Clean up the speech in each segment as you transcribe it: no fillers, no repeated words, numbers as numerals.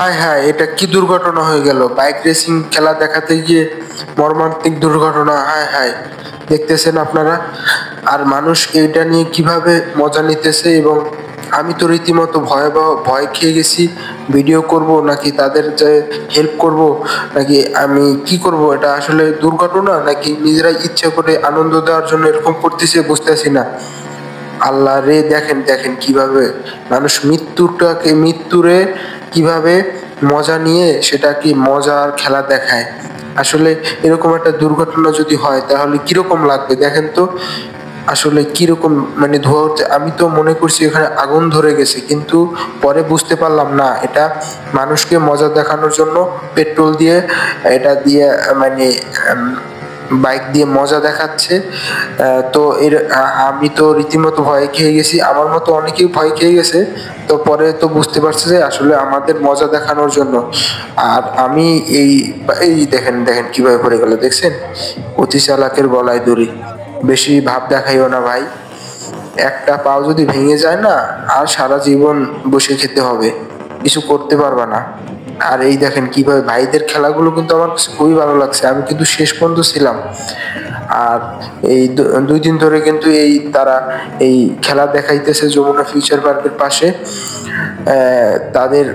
হায় হায়, এটা কি দুর্ঘটনা হয়ে গেল! বাইক রেসিং খেলা দেখাতে গিয়ে মর্মান্তিক দুর্ঘটনা! হায় হায়, দেখতেছেন আপনারা। আর মানুষ এইটা নিয়ে কিভাবে মজা নিতেছে, এবং আমি তো রীতিমতো ভয়াবহ ভয় খেয়ে গেছি। ভিডিও করব নাকি তাদের যে হেল্প করব, নাকি আমি কি করব? এটা আসলে দুর্ঘটনা নাকি নিজেরাই ইচ্ছা করে আনন্দ দেওয়ার জন্য এরকম করতেছে, বুঝতেছি না। আল্লাহ রে, দেখেন দেখেন কিভাবে মানুষ মৃত্যুরে কিভাবে মজা নিয়ে সেটা কি মজার খেলা দেখায়। আসলে এরকম একটা দুর্ঘটনা যদি হয় তাহলে কিরকম লাগবে দেখেন তো। আসলে কিরকম মানে ধোয়া উঠছে, আমি তো মনে করছি এখানে আগুন ধরে গেছে, কিন্তু পরে বুঝতে পারলাম না, এটা মানুষকে মজা দেখানোর জন্য পেট্রোল দিয়ে এটা দিয়ে মানে বাইক দিয়ে মজা দেখাচ্ছে। তো আমি তো রীতিমতো ভয় খেয়ে গেছি, আমার মতো অনেকেই ভয় খেয়ে গেছে। তো পরে তো বুঝতে পারছে যে আসলে আমাদের মজা দেখানোর জন্য। আর আমি এই এই দেখেন দেখেন কিভাবে পড়ে গেল, দেখছেন? অতি চালাকের গলায় দড়ি। বেশি ভাব দেখাইও না ভাই, একটা পাও যদি ভেঙে যায় না, আর সারা জীবন বসে খেতে হবে, কিছু করতে পারবা না। আর এই দেখেন কিভাবে ভাইদের খেলাগুলো কিন্তু আমার কাছে খুবই ভালো লাগছে, আমি কিন্তু শেষ পর্যন্ত ছিলাম। আর এই 2 দিন ধরে কিন্তু এই তারা এই খেলা দেখাইতেছে যমুনা ফিউচার পার্কের পাশে। তাদের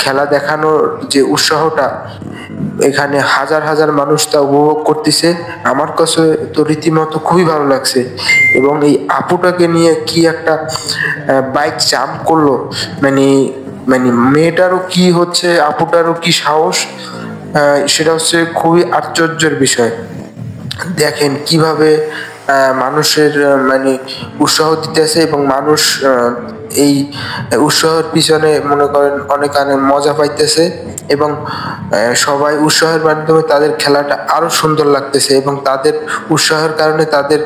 খেলা দেখানোর যে উৎসাহটা, এখানে হাজার হাজার মানুষ তা উপভোগ করতেছে। আমার কাছে তো রীতিমতো খুবই ভালো লাগছে। এবং এই আপুটাকে নিয়ে কি একটা বাইক জাম্প করলো, মানে মানে মেয়েটারও কি হচ্ছে, আপুটারও কি সাহস! সেটা হচ্ছে খুবই আশ্চর্যের বিষয়। দেখেন কিভাবে মানুষের মানে উৎসাহ দিতেছে, এবং মানুষ এই উৎসাহের পিছনে মনে করেন অনেক অনেক মজা পাইতেছে। এবং সবাই উৎসাহের মাধ্যমে তাদের খেলাটা আরো সুন্দর লাগতেছে, এবং তাদের উৎসাহের কারণে তাদের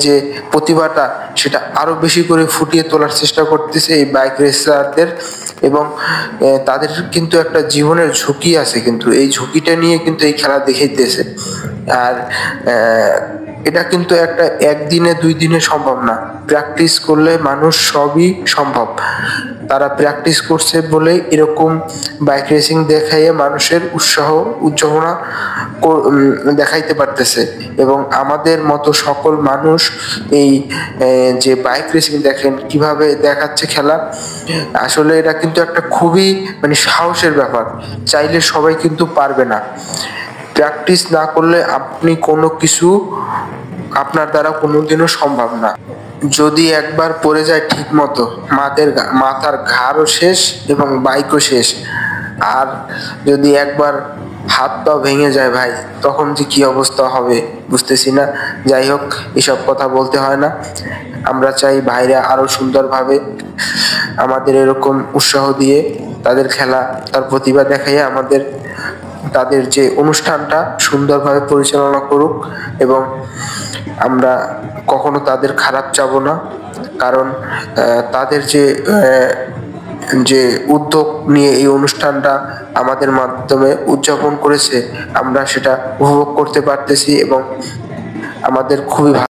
যে প্রতিভাটা সেটা আরো বেশি করে ফুটিয়ে তোলার চেষ্টা করতেছে এই বাইক রেসারদের। এবং তাদের কিন্তু একটা জীবনের ঝুঁকি আছে, কিন্তু এই ঝুঁকিটা নিয়ে কিন্তু এই খেলা দেখাইতেছে। আর এটা কিন্তু একটা একদিনে 2 দিনে সম্ভব না, প্র্যাকটিস করলে মানুষ সবই সম্ভব। তারা প্র্যাকটিস করছে বলে এরকম বাইক রেসিং দেখাইয়ে মানুষের উৎসাহ উদ্দীপনা দেখাইতে পারতেছে। এবং আমাদের মতো সকল মানুষ এই যে বাইক রেসিং দেখেন কিভাবে দেখাচ্ছে খেলা, আসলে এটা কিন্তু একটা খুবই মানে সাহসের ব্যাপার। চাইলে সবাই কিন্তু পারবে না, প্র্যাকটিস না করলে আপনি কোনো কিছু আপনার দ্বারা কোনোদিনও সম্ভব না। যদি একবার পড়ে যায় ঠিক মতো, মাথার ঘাড়ও শেষ এবং বাইকও শেষ। আর যদি একবার হাত পা ভেঙে যায় ভাই, তখন যে কি অবস্থা হবে বুঝতেছি না। যাই হোক, এসব কথা বলতে হয় না। আমরা চাই ভাইরা আরো সুন্দরভাবে আমাদের এরকম উৎসাহ দিয়ে তাদের খেলা, তার প্রতিভা দেখাইয়া আমাদের তাদের যে অনুষ্ঠানটা সুন্দরভাবে পরিচালনা করুক। এবং আমরা কখনো তাদের খারাপ চাবো না, কারণ তাদের যে উদ্যোগ নিয়ে এই অনুষ্ঠানটা আমাদের মাধ্যমে উদযাপন করেছে, আমরা সেটা উপভোগ করতে পারতেছি এবং আমাদের খুবই